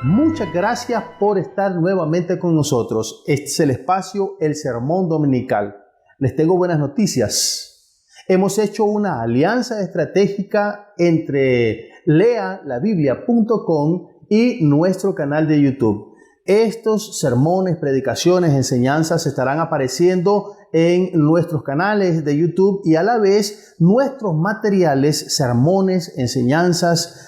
Muchas gracias por estar nuevamente con nosotros. Este es el espacio El Sermón Dominical. Les tengo buenas noticias. Hemos hecho una alianza estratégica entre lealabiblia.com y nuestro canal de YouTube. Estos sermones, predicaciones, enseñanzas estarán apareciendo en nuestros canales de YouTube y a la vez nuestros materiales, sermones, enseñanzas,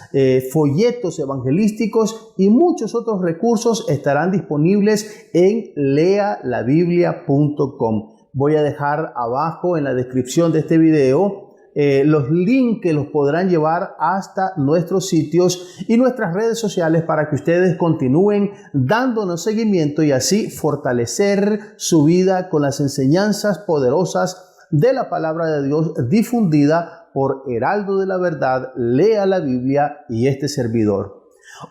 folletos evangelísticos y muchos otros recursos estarán disponibles en lealabiblia.com. Voy a dejar abajo en la descripción de este video los links que los podrán llevar hasta nuestros sitios y nuestras redes sociales para que ustedes continúen dándonos seguimiento y así fortalecer su vida con las enseñanzas poderosas de la palabra de Dios difundida por Heraldo de la Verdad, Lea la Biblia y este servidor.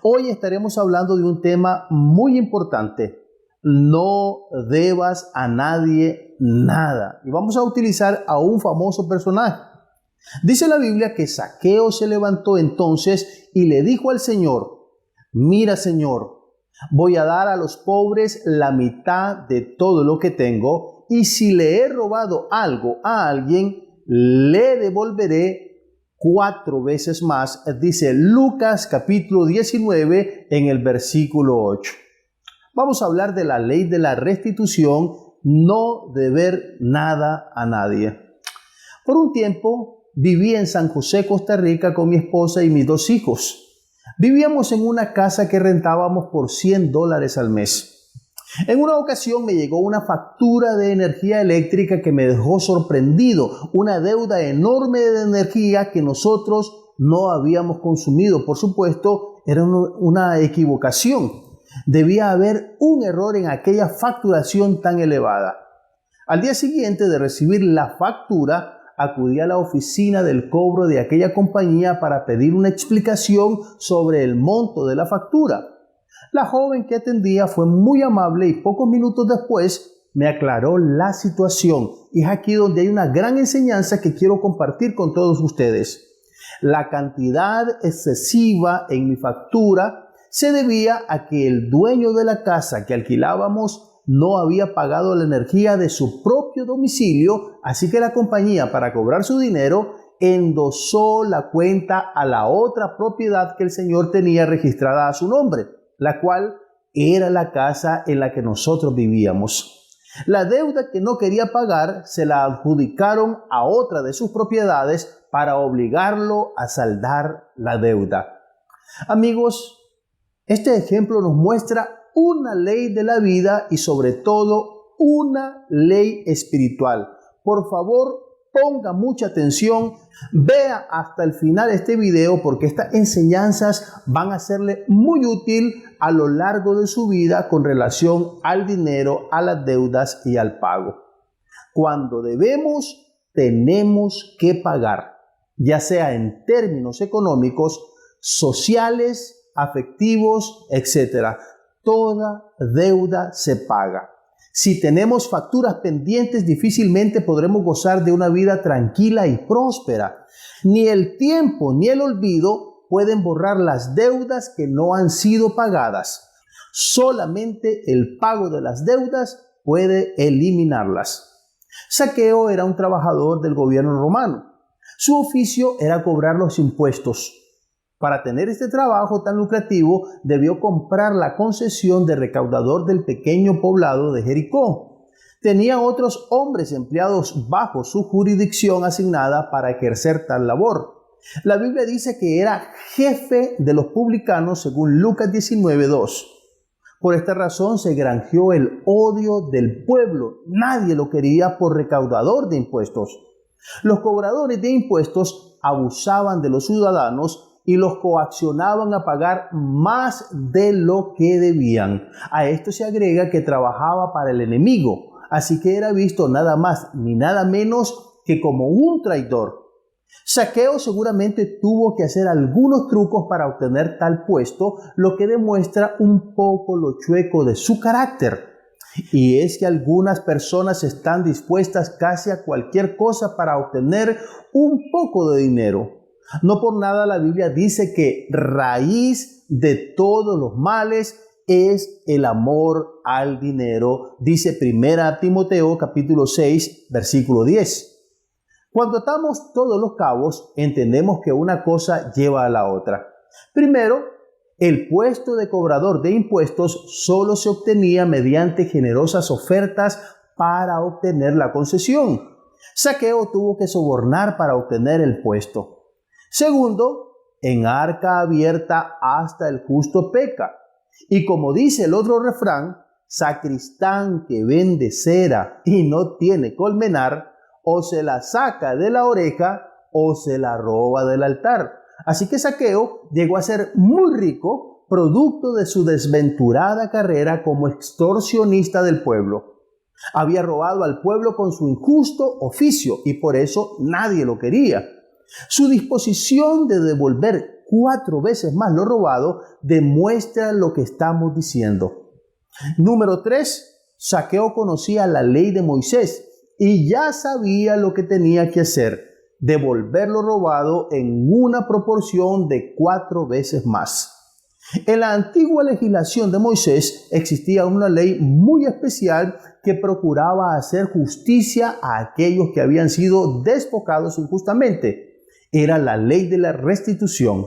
Hoy estaremos hablando de un tema muy importante. No debas a nadie nada. Y vamos a utilizar a un famoso personaje. Dice la Biblia que Zaqueo se levantó entonces y le dijo al Señor: mira, Señor, voy a dar a los pobres la mitad de todo lo que tengo, y si le he robado algo a alguien, le devolveré 4 veces más. Dice Lucas capítulo 19 en el versículo 8. Vamos a hablar de la ley de la restitución, no deber nada a nadie. Por un tiempo viví en San José, Costa Rica, con mi esposa y mis 2 hijos. Vivíamos en una casa que rentábamos por $100 al mes. En una ocasión me llegó una factura de energía eléctrica que me dejó sorprendido, una deuda enorme de energía que nosotros no habíamos consumido. Por supuesto, era una equivocación. Debía haber un error en aquella facturación tan elevada. Al día siguiente de recibir la factura, acudí a la oficina del cobro de aquella compañía para pedir una explicación sobre el monto de la factura. La joven que atendía fue muy amable y pocos minutos después me aclaró la situación. Y es aquí donde hay una gran enseñanza que quiero compartir con todos ustedes. La cantidad excesiva en mi factura se debía a que el dueño de la casa que alquilábamos no había pagado la energía de su propio domicilio, así que la compañía, para cobrar su dinero, endosó la cuenta a la otra propiedad que el señor tenía registrada a su nombre, la cual era la casa en la que nosotros vivíamos. La deuda que no quería pagar se la adjudicaron a otra de sus propiedades para obligarlo a saldar la deuda. Amigos, este ejemplo nos muestra una ley de la vida y sobre todo una ley espiritual. Por favor, ponga mucha atención, vea hasta el final este video porque estas enseñanzas van a serle muy útil a lo largo de su vida con relación al dinero, a las deudas y al pago. Cuando debemos, tenemos que pagar, ya sea en términos económicos, sociales, afectivos, etc. Toda deuda se paga. Si tenemos facturas pendientes, difícilmente podremos gozar de una vida tranquila y próspera. Ni el tiempo ni el olvido pueden borrar las deudas que no han sido pagadas. Solamente el pago de las deudas puede eliminarlas. Zaqueo era un trabajador del gobierno romano. Su oficio era cobrar los impuestos. Para tener este trabajo tan lucrativo, debió comprar la concesión de recaudador del pequeño poblado de Jericó. Tenía otros hombres empleados bajo su jurisdicción asignada para ejercer tal labor. La Biblia dice que era jefe de los publicanos según Lucas 19:2. Por esta razón se granjeó el odio del pueblo. Nadie lo quería por recaudador de impuestos. Los cobradores de impuestos abusaban de los ciudadanos y los coaccionaban a pagar más de lo que debían. A esto se agrega que trabajaba para el enemigo, así que era visto nada más ni nada menos que como un traidor. Zaqueo seguramente tuvo que hacer algunos trucos para obtener tal puesto, lo que demuestra un poco lo chueco de su carácter. Y es que algunas personas están dispuestas casi a cualquier cosa para obtener un poco de dinero. No por nada la Biblia dice que raíz de todos los males es el amor al dinero, dice 1 Timoteo capítulo 6, versículo 10. Cuando atamos todos los cabos, entendemos que una cosa lleva a la otra. Primero, el puesto de cobrador de impuestos solo se obtenía mediante generosas ofertas para obtener la concesión. Zaqueo tuvo que sobornar para obtener el puesto. Segundo, en arca abierta hasta el justo peca. Y como dice el otro refrán, sacristán que vende cera y no tiene colmenar, o se la saca de la oreja o se la roba del altar. Así que Zaqueo llegó a ser muy rico, producto de su desventurada carrera como extorsionista del pueblo. Había robado al pueblo con su injusto oficio y por eso nadie lo quería. Su disposición de devolver 4 veces más lo robado demuestra lo que estamos diciendo. Número 3. Zaqueo conocía la ley de Moisés y ya sabía lo que tenía que hacer: devolver lo robado en una proporción de 4 veces más. En la antigua legislación de Moisés existía una ley muy especial que procuraba hacer justicia a aquellos que habían sido despojados injustamente. Era la ley de la restitución.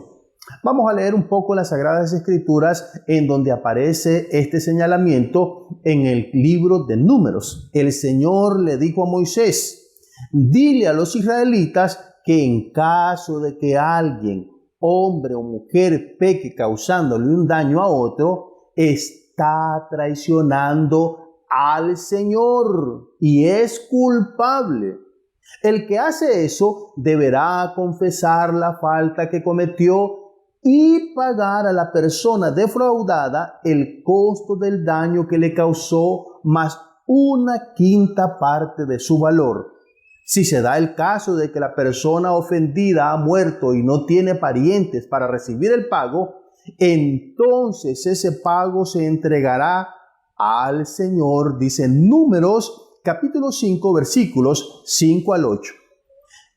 Vamos a leer un poco las Sagradas Escrituras en donde aparece este señalamiento en el libro de Números. El Señor le dijo a Moisés: dile a los israelitas que en caso de que alguien, hombre o mujer, peque causándole un daño a otro, está traicionando al Señor y es culpable. El que hace eso deberá confesar la falta que cometió y pagar a la persona defraudada el costo del daño que le causó más 1/5 parte de su valor. Si se da el caso de que la persona ofendida ha muerto y no tiene parientes para recibir el pago, entonces ese pago se entregará al Señor, dice Números capítulo 5, versículos 5 al 8.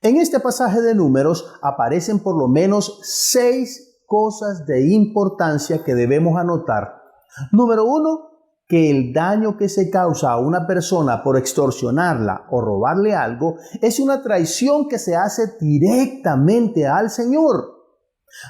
En este pasaje de Números aparecen por lo menos 6 cosas de importancia que debemos anotar. Número 1, que el daño que se causa a una persona por extorsionarla o robarle algo es una traición que se hace directamente al Señor.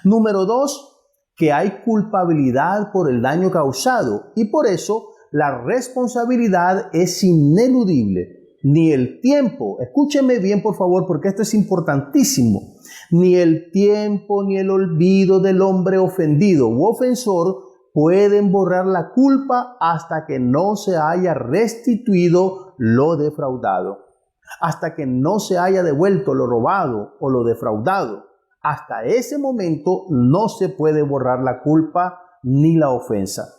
Número 2, que hay culpabilidad por el daño causado y por eso la responsabilidad es ineludible. Ni el tiempo, escúcheme bien por favor porque esto es importantísimo, ni el tiempo ni el olvido del hombre ofendido u ofensor pueden borrar la culpa hasta que no se haya restituido lo defraudado, hasta que no se haya devuelto lo robado o lo defraudado. Hasta ese momento no se puede borrar la culpa ni la ofensa.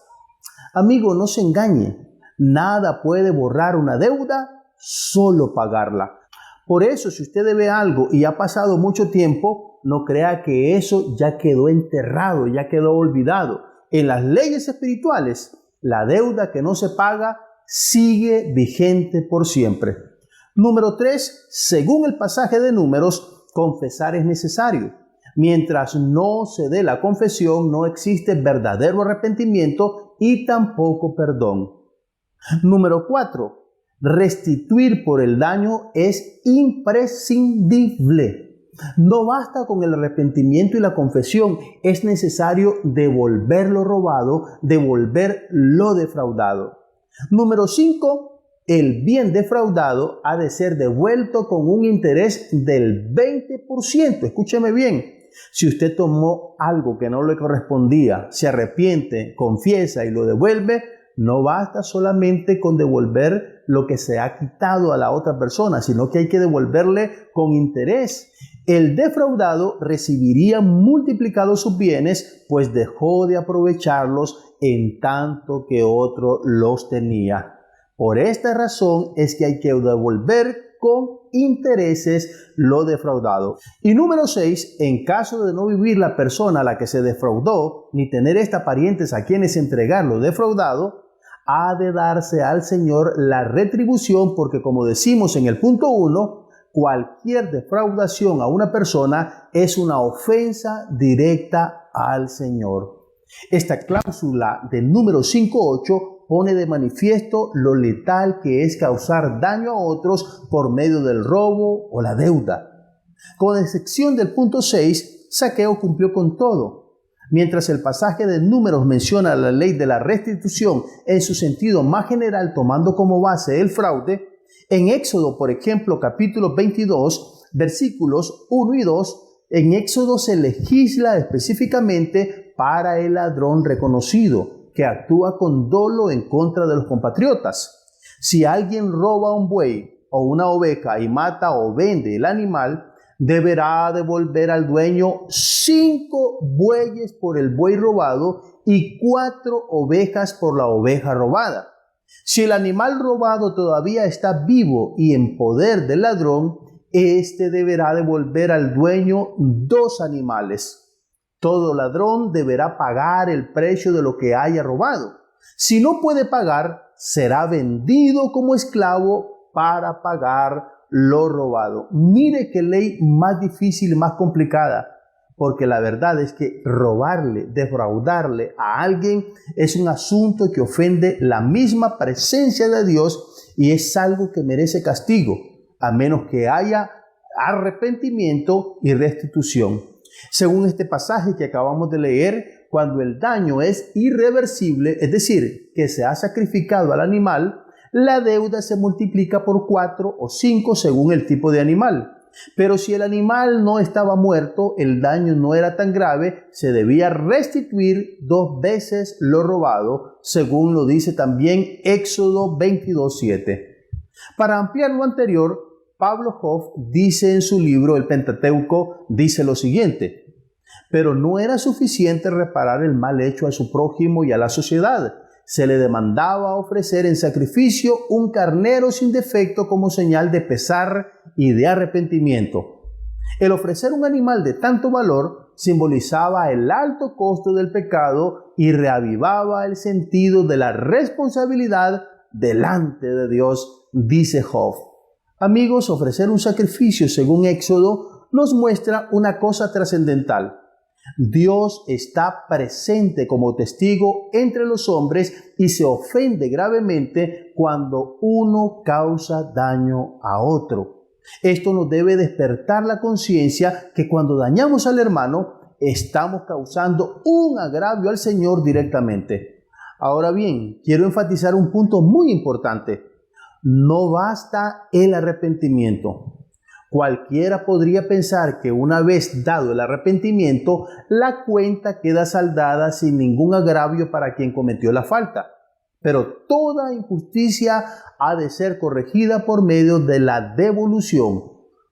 Amigo, no se engañe, nada puede borrar una deuda, solo pagarla. Por eso, si usted debe algo y ha pasado mucho tiempo, no crea que eso ya quedó enterrado, ya quedó olvidado. En las leyes espirituales, la deuda que no se paga sigue vigente por siempre. Número 3, según el pasaje de Números, confesar es necesario. Mientras no se dé la confesión, no existe verdadero arrepentimiento y tampoco perdón. Número 4, restituir por el daño es imprescindible. No basta con el arrepentimiento y la confesión, es necesario devolver lo robado, devolver lo defraudado. Número 5, el bien defraudado ha de ser devuelto con un interés del 20%. Escúcheme bien, si usted tomó algo que no le correspondía, se arrepiente, confiesa y lo devuelve, no basta solamente con devolver lo que se ha quitado a la otra persona, sino que hay que devolverle con interés. El defraudado recibiría multiplicados sus bienes, pues dejó de aprovecharlos en tanto que otro los tenía. Por esta razón es que hay que devolver con intereses lo defraudado. Y número 6, en caso de no vivir la persona a la que se defraudó, ni tener parientes a quienes entregar lo defraudado, ha de darse al Señor la retribución, porque como decimos en el punto 1, cualquier defraudación a una persona es una ofensa directa al Señor. Esta cláusula del número 5.8 pone de manifiesto lo letal que es causar daño a otros por medio del robo o la deuda. Con excepción del punto 6, Zaqueo cumplió con todo. Mientras el pasaje de Números menciona la ley de la restitución en su sentido más general, tomando como base el fraude, en Éxodo, por ejemplo, capítulo 22, versículos 1 y 2, en Éxodo se legisla específicamente para el ladrón reconocido, que actúa con dolo en contra de los compatriotas. Si alguien roba un buey o una oveja y mata o vende el animal, deberá devolver al dueño 5 bueyes por el buey robado y 4 ovejas por la oveja robada. Si el animal robado todavía está vivo y en poder del ladrón, éste deberá devolver al dueño 2 animales. Todo ladrón deberá pagar el precio de lo que haya robado. Si no puede pagar, será vendido como esclavo para pagar lo robado. Mire qué ley más difícil y más complicada, porque la verdad es que robarle, defraudarle a alguien es un asunto que ofende la misma presencia de Dios y es algo que merece castigo, a menos que haya arrepentimiento y restitución. Según este pasaje que acabamos de leer, cuando el daño es irreversible, es decir, que se ha sacrificado al animal, la deuda se multiplica por 4 o 5 según el tipo de animal. Pero si el animal no estaba muerto, el daño no era tan grave, se debía restituir 2 veces lo robado, según lo dice también Éxodo 22:7. Para ampliar lo anterior, Pablo Hoff dice en su libro El Pentateuco, dice lo siguiente: pero no era suficiente reparar el mal hecho a su prójimo y a la sociedad. Se le demandaba ofrecer en sacrificio un carnero sin defecto como señal de pesar y de arrepentimiento. El ofrecer un animal de tanto valor simbolizaba el alto costo del pecado y reavivaba el sentido de la responsabilidad delante de Dios, dice Hoff. Amigos, ofrecer un sacrificio según Éxodo nos muestra una cosa trascendental. Dios está presente como testigo entre los hombres y se ofende gravemente cuando uno causa daño a otro. Esto nos debe despertar la conciencia que cuando dañamos al hermano, estamos causando un agravio al Señor directamente. Ahora bien, quiero enfatizar un punto muy importante. No basta el arrepentimiento. Cualquiera podría pensar que una vez dado el arrepentimiento, la cuenta queda saldada sin ningún agravio para quien cometió la falta. Pero toda injusticia ha de ser corregida por medio de la devolución.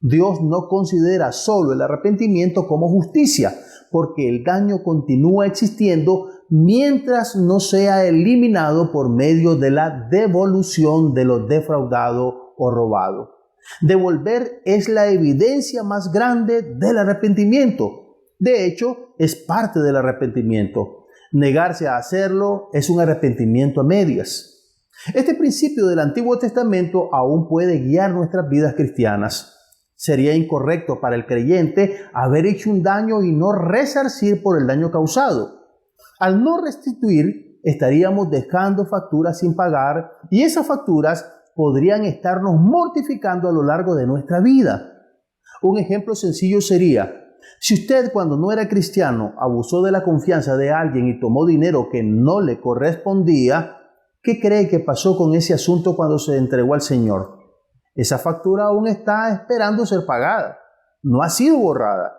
Dios no considera solo el arrepentimiento como justicia, porque el daño continúa existiendo mientras no sea eliminado por medio de la devolución de lo defraudado o robado. Devolver es la evidencia más grande del arrepentimiento. De hecho, es parte del arrepentimiento. Negarse a hacerlo es un arrepentimiento a medias. Este principio del Antiguo Testamento aún puede guiar nuestras vidas cristianas. Sería incorrecto para el creyente haber hecho un daño y no resarcir por el daño causado. Al no restituir, estaríamos dejando facturas sin pagar y esas facturas podrían estarnos mortificando a lo largo de nuestra vida. Un ejemplo sencillo sería: si usted cuando no era cristiano abusó de la confianza de alguien y tomó dinero que no le correspondía, ¿qué cree que pasó con ese asunto cuando se entregó al Señor? Esa factura aún está esperando ser pagada, no ha sido borrada.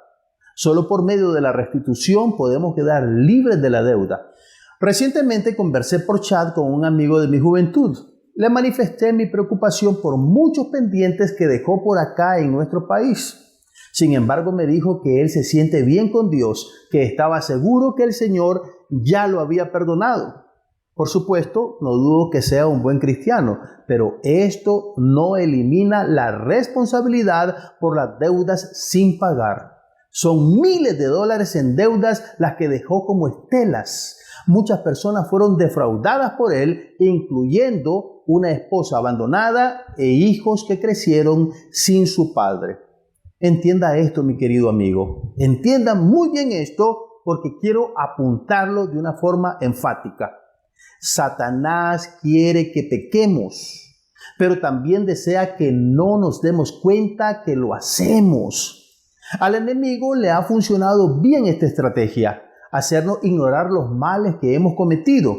Solo por medio de la restitución podemos quedar libres de la deuda. Recientemente conversé por chat con un amigo de mi juventud. Le manifesté mi preocupación por muchos pendientes que dejó por acá en nuestro país. Sin embargo, me dijo que él se siente bien con Dios, que estaba seguro que el Señor ya lo había perdonado. Por supuesto, no dudo que sea un buen cristiano, pero esto no elimina la responsabilidad por las deudas sin pagar. Son miles de dólares en deudas las que dejó como estelas. Muchas personas fueron defraudadas por él, incluyendo una esposa abandonada e hijos que crecieron sin su padre. Entienda esto, mi querido amigo. Entienda muy bien esto porque quiero apuntarlo de una forma enfática. Satanás quiere que pequemos, pero también desea que no nos demos cuenta que lo hacemos. Al enemigo le ha funcionado bien esta estrategia, hacernos ignorar los males que hemos cometido.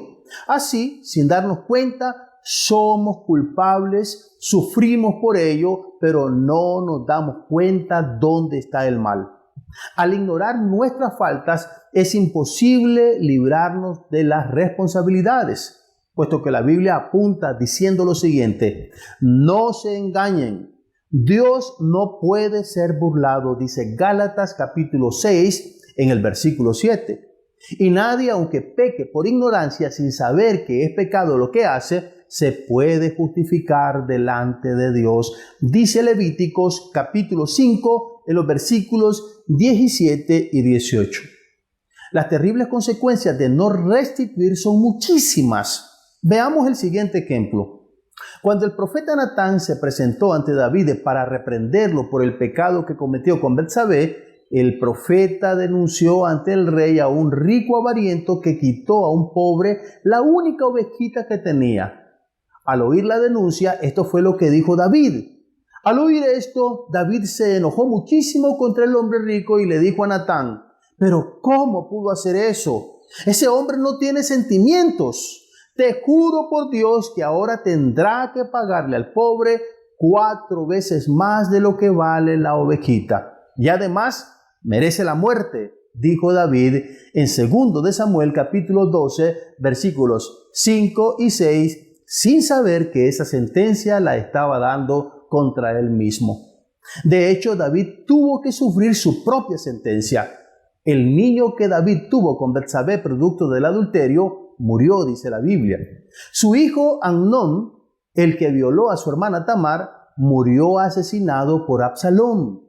Así, sin darnos cuenta, somos culpables, sufrimos por ello, pero no nos damos cuenta dónde está el mal. Al ignorar nuestras faltas, es imposible librarnos de las responsabilidades, puesto que la Biblia apunta diciendo lo siguiente: no se engañen, Dios no puede ser burlado, dice Gálatas capítulo 6 en el versículo 7. Y nadie, aunque peque por ignorancia sin saber que es pecado lo que hace, se puede justificar delante de Dios. Dice Levíticos capítulo 5 en los versículos 17 y 18. Las terribles consecuencias de no restituir son muchísimas. Veamos el siguiente ejemplo. Cuando el profeta Natán se presentó ante David para reprenderlo por el pecado que cometió con Betsabé, el profeta denunció ante el rey a un rico avariento que quitó a un pobre la única ovejita que tenía. Al oír la denuncia, esto fue lo que dijo David. Al oír esto, David se enojó muchísimo contra el hombre rico y le dijo a Natán: ¿pero cómo pudo hacer eso? Ese hombre no tiene sentimientos. Te juro por Dios que ahora tendrá que pagarle al pobre 4 veces más de lo que vale la ovejita. Y además, merece la muerte, dijo David en 2 de Samuel capítulo 12, versículos 5 y 6, sin saber que esa sentencia la estaba dando contra él mismo. De hecho, David tuvo que sufrir su propia sentencia. El niño que David tuvo con Betsabé, producto del adulterio, murió, dice la Biblia. Su hijo Amnón, el que violó a su hermana Tamar, murió asesinado por Absalón.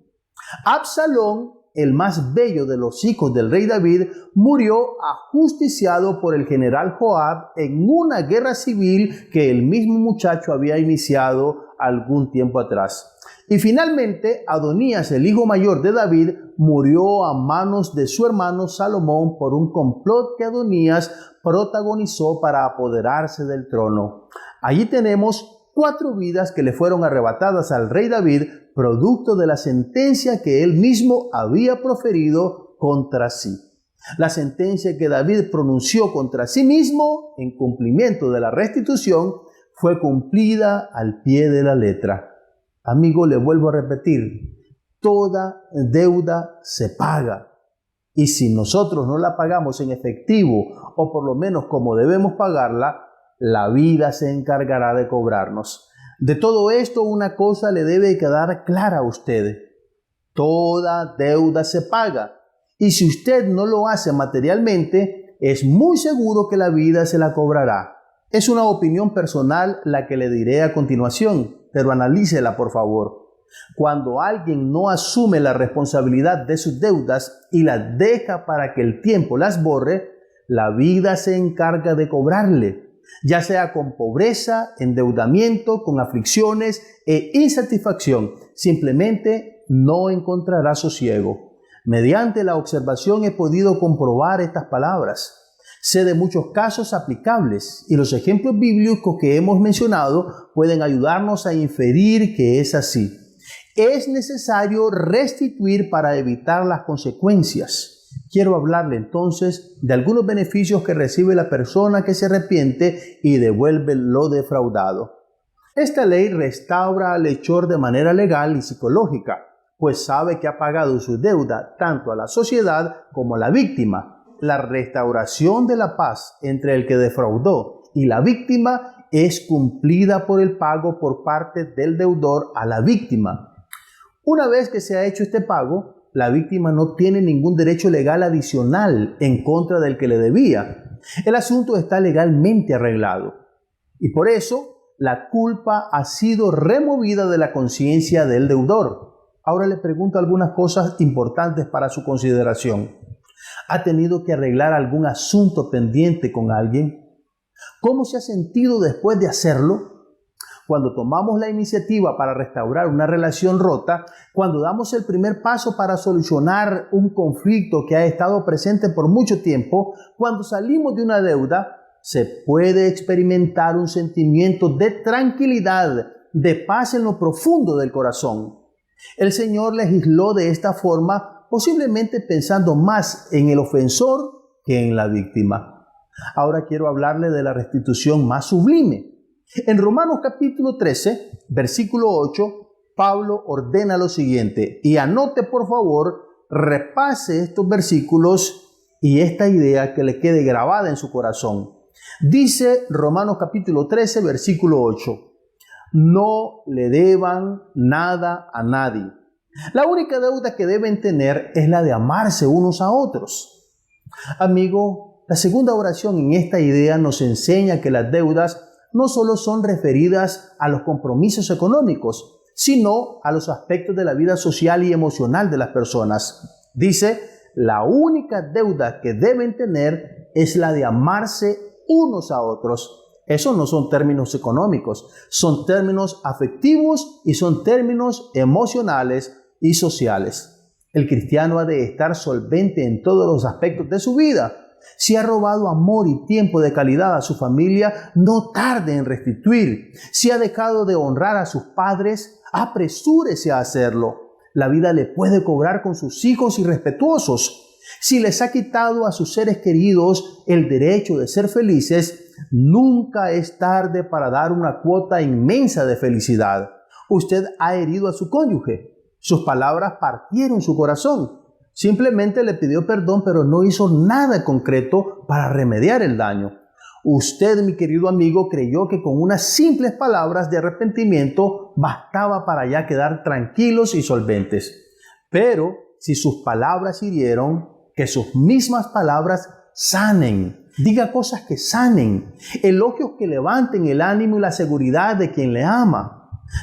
Absalón, el más bello de los hijos del rey David, murió ajusticiado por el general Joab en una guerra civil que el mismo muchacho había iniciado algún tiempo atrás. Y finalmente, Adonías, el hijo mayor de David, murió a manos de su hermano Salomón por un complot que Adonías protagonizó para apoderarse del trono. Allí tenemos 4 vidas que le fueron arrebatadas al rey David, producto de la sentencia que él mismo había proferido contra sí. La sentencia que David pronunció contra sí mismo en cumplimiento de la restitución fue cumplida al pie de la letra. Amigo, le vuelvo a repetir, toda deuda se paga. Y si nosotros no la pagamos en efectivo o por lo menos como debemos pagarla, la vida se encargará de cobrarnos. De todo esto, una cosa le debe quedar clara a usted: toda deuda se paga. Y si usted no lo hace materialmente, es muy seguro que la vida se la cobrará. Es una opinión personal la que le diré a continuación, pero analícela por favor. Cuando alguien no asume la responsabilidad de sus deudas y las deja para que el tiempo las borre, la vida se encarga de cobrarle, ya sea con pobreza, endeudamiento, con aflicciones e insatisfacción. Simplemente no encontrará sosiego. Mediante la observación he podido comprobar estas palabras. Sé de muchos casos aplicables y los ejemplos bíblicos que hemos mencionado pueden ayudarnos a inferir que es así. Es necesario restituir para evitar las consecuencias. Quiero hablarle entonces de algunos beneficios que recibe la persona que se arrepiente y devuelve lo defraudado. Esta ley restaura al hechor de manera legal y psicológica, pues sabe que ha pagado su deuda tanto a la sociedad como a la víctima. La restauración de la paz entre el que defraudó y la víctima es cumplida por el pago por parte del deudor a la víctima. Una vez que se ha hecho este pago, la víctima no tiene ningún derecho legal adicional en contra del que le debía. El asunto está legalmente arreglado. Y por eso, la culpa ha sido removida de la conciencia del deudor. Ahora le pregunto algunas cosas importantes para su consideración. ¿Ha tenido que arreglar algún asunto pendiente con alguien? ¿Cómo se ha sentido después de hacerlo? Cuando tomamos la iniciativa para restaurar una relación rota, cuando damos el primer paso para solucionar un conflicto que ha estado presente por mucho tiempo, cuando salimos de una deuda, se puede experimentar un sentimiento de tranquilidad, de paz en lo profundo del corazón. El Señor legisló de esta forma, posiblemente pensando más en el ofensor que en la víctima. Ahora quiero hablarle de la restitución más sublime. En Romanos capítulo 13, versículo 8, Pablo ordena lo siguiente, y anote por favor, repase estos versículos y esta idea que le quede grabada en su corazón. Dice Romanos capítulo 13, versículo 8, no le deban nada a nadie. La única deuda que deben tener es la de amarse unos a otros. Amigo, la segunda oración en esta idea nos enseña que las deudas no solo son referidas a los compromisos económicos, sino a los aspectos de la vida social y emocional de las personas. Dice, la única deuda que deben tener es la de amarse unos a otros. Esos no son términos económicos, son términos afectivos y son términos emocionales y sociales. El cristiano ha de estar solvente en todos los aspectos de su vida. Si ha robado amor y tiempo de calidad a su familia, no tarde en restituir. Si ha dejado de honrar a sus padres, apresúrese a hacerlo. La vida le puede cobrar con sus hijos irrespetuosos. Si les ha quitado a sus seres queridos el derecho de ser felices, nunca es tarde para dar una cuota inmensa de felicidad. Usted ha herido a su cónyuge. Sus palabras partieron su corazón. Simplemente le pidió perdón, pero no hizo nada concreto para remediar el daño. Usted, mi querido amigo, creyó que con unas simples palabras de arrepentimiento bastaba para ya quedar tranquilos y solventes. Pero si sus palabras hirieron, que sus mismas palabras sanen. Diga cosas que sanen, elogios que levanten el ánimo y la seguridad de quien le ama.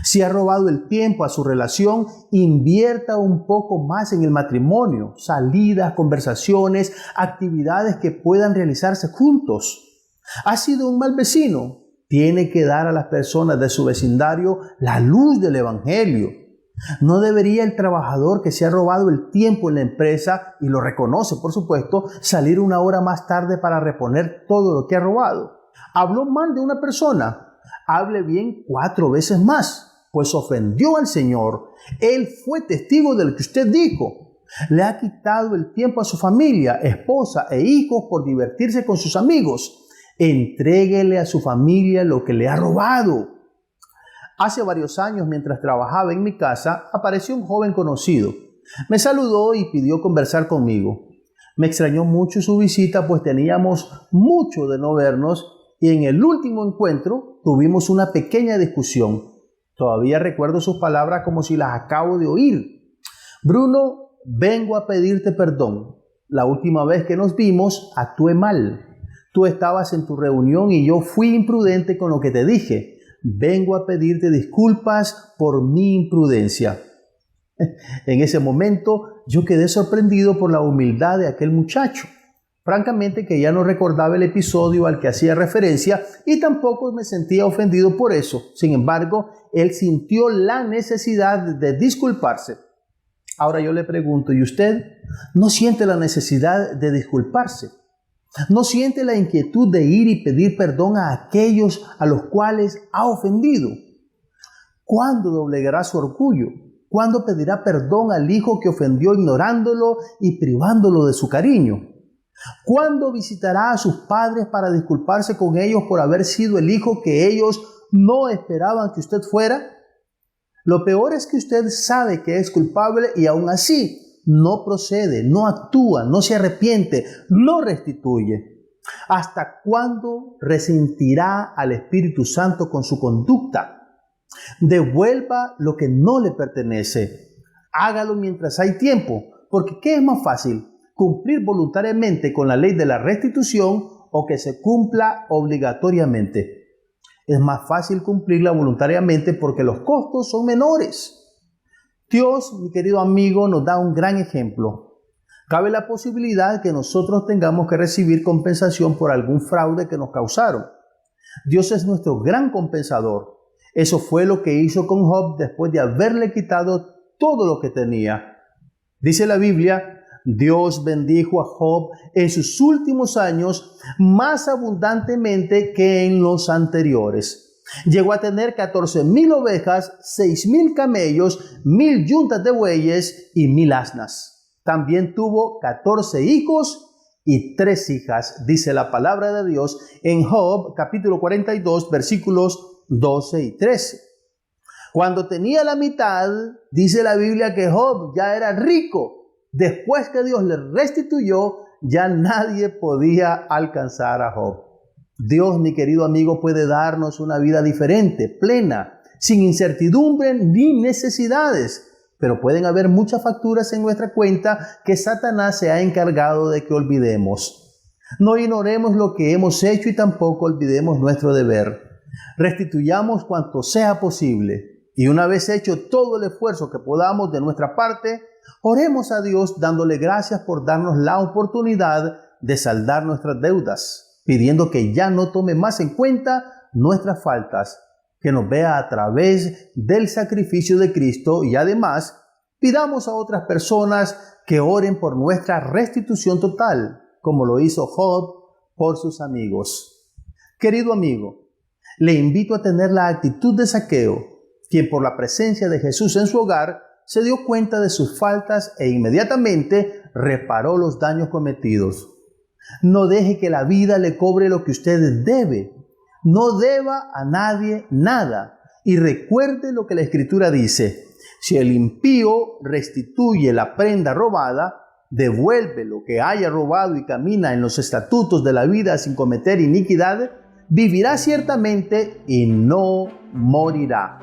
Si ha robado el tiempo a su relación, invierta un poco más en el matrimonio, salidas, conversaciones, actividades que puedan realizarse juntos. ¿Ha sido un mal vecino? Tiene que dar a las personas de su vecindario la luz del evangelio. ¿No debería el trabajador que se ha robado el tiempo en la empresa, y lo reconoce por supuesto, salir una hora más tarde para reponer todo lo que ha robado? ¿Habló mal de una persona? Hable bien 4 veces más, pues ofendió al Señor. Él fue testigo de lo que usted dijo. Le ha quitado el tiempo a su familia, esposa e hijos por divertirse con sus amigos. Entréguele a su familia lo que le ha robado. Hace varios años, mientras trabajaba en mi casa, apareció un joven conocido. Me saludó y pidió conversar conmigo. Me extrañó mucho su visita, pues teníamos mucho de no vernos, y en el último encuentro tuvimos una pequeña discusión. Todavía recuerdo sus palabras como si las acabo de oír. Bruno, vengo a pedirte perdón. La última vez que nos vimos actué mal. Tú estabas en tu reunión y yo fui imprudente con lo que te dije. Vengo a pedirte disculpas por mi imprudencia. En ese momento yo quedé sorprendido por la humildad de aquel muchacho. Francamente que ya no recordaba el episodio al que hacía referencia y tampoco me sentía ofendido por eso. Sin embargo, él sintió la necesidad de disculparse. Ahora yo le pregunto, ¿y usted no siente la necesidad de disculparse? ¿No siente la inquietud de ir y pedir perdón a aquellos a los cuales ha ofendido? ¿Cuándo doblegará su orgullo? ¿Cuándo pedirá perdón al hijo que ofendió ignorándolo y privándolo de su cariño? ¿Cuándo visitará a sus padres para disculparse con ellos por haber sido el hijo que ellos no esperaban que usted fuera? Lo peor es que usted sabe que es culpable y aún así no procede, no actúa, no se arrepiente, no restituye. ¿Hasta cuándo resentirá al Espíritu Santo con su conducta? Devuelva lo que no le pertenece. Hágalo mientras hay tiempo, porque ¿qué es más fácil? ¿Cumplir voluntariamente con la ley de la restitución o que se cumpla obligatoriamente? Es más fácil cumplirla voluntariamente porque los costos son menores. Dios, mi querido amigo, nos da un gran ejemplo. Cabe la posibilidad que nosotros tengamos que recibir compensación por algún fraude que nos causaron. Dios es nuestro gran compensador. Eso fue lo que hizo con Job después de haberle quitado todo lo que tenía. Dice la Biblia, Dios bendijo a Job en sus últimos años más abundantemente que en los anteriores. Llegó a tener 14,000 ovejas, 6,000 camellos, 1,000 yuntas de bueyes y 1,000 asnas. También tuvo 14 hijos y 3 hijas, dice la palabra de Dios en Job capítulo 42, versículos 12 y 13. Cuando tenía la mitad, dice la Biblia que Job ya era rico. Después que Dios le restituyó, ya nadie podía alcanzar a Job. Dios, mi querido amigo, puede darnos una vida diferente, plena, sin incertidumbre ni necesidades. Pero pueden haber muchas facturas en nuestra cuenta que Satanás se ha encargado de que olvidemos. No ignoremos lo que hemos hecho y tampoco olvidemos nuestro deber. Restituyamos cuanto sea posible. Y una vez hecho todo el esfuerzo que podamos de nuestra parte, oremos a Dios dándole gracias por darnos la oportunidad de saldar nuestras deudas, pidiendo que ya no tome más en cuenta nuestras faltas, que nos vea a través del sacrificio de Cristo y además pidamos a otras personas que oren por nuestra restitución total, como lo hizo Job por sus amigos. Querido amigo, le invito a tener la actitud de Zaqueo, quien por la presencia de Jesús en su hogar se dio cuenta de sus faltas e inmediatamente reparó los daños cometidos. No deje que la vida le cobre lo que usted debe. No deba a nadie nada. Y recuerde lo que la Escritura dice. Si el impío restituye la prenda robada, devuelve lo que haya robado y camina en los estatutos de la vida sin cometer iniquidad, vivirá ciertamente y no morirá.